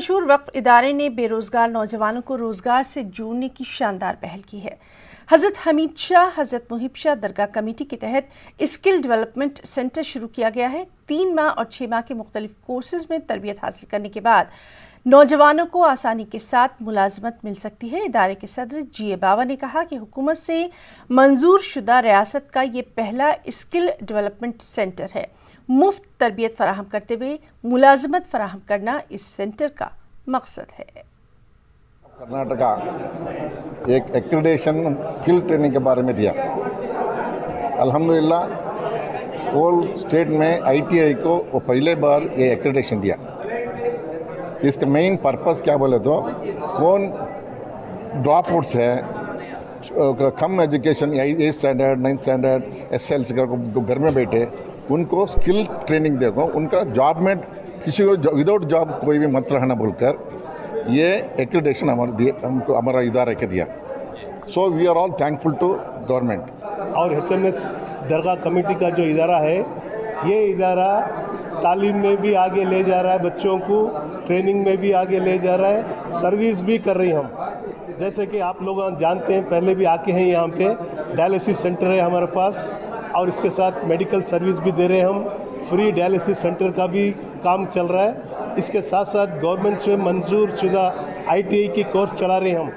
मशहूर वक्फ इदारे ने बेरोजगार नौजवानों को रोजगार से जोड़ने की शानदार पहल की है। हज़रत हमीद शाह हज़रत मुहिब शाह दरगाह कमेटी के तहत स्किल डेवलपमेंट सेंटर शुरू किया गया है। 3 माह और 6 माह के मुख्तलिफ कोर्सेज में तरबियत हासिल करने के बाद नौजवानों को आसानी के साथ मुलाजमत मिल सकती है। इदारे के सदर जी ए बावा ने कहा कि हुकूमत से मंजूर शुदा रियासत का ये पहला स्किल डेवलपमेंट सेंटर है। मुफ्त तरबियत फराहम करते हुए मुलाजमत फराहम करना इस सेंटर का मकसद है। कर्नाटका एक एक्रेडिटेशन स्किल ट्रेनिंग के बारे में दिया। अल्हम्दुलिल्लाह होल स्टेट में ITI को वो पहले बार ये एक्रेडिटेशन दिया। इसका मेन पर्पस क्या बोले तो कौन ड्रॉप आउट्स है, कम education 8th standard 9th standard SLC को घर में बैठे उनको स्किल ट्रेनिंग देखो, उनका जॉब में किसी को विदाउट जॉब कोई भी मत रहना बोलकर ये एक्रेडिटेशन हमारा इदारा के दिया। So we are all thankful to government. और HMS दरगाह कमेटी का जो इदारा है, ये इदारा तालीम में भी आगे ले जा रहा है, बच्चों को ट्रेनिंग में भी आगे ले जा रहा है, सर्विस भी कर रही हम। जैसे कि आप लोग जानते हैं, पहले भी आके हैं यहाँ पे डायलिसिस सेंटर है हमारे पास, और इसके साथ मेडिकल सर्विस भी दे रहे हैं हम। फ्री डायलिसिस सेंटर का भी काम चल रहा है। इसके साथ साथ गवर्नमेंट से मंजूर शुदा ITI की कोर्स चला रहे हैं हम।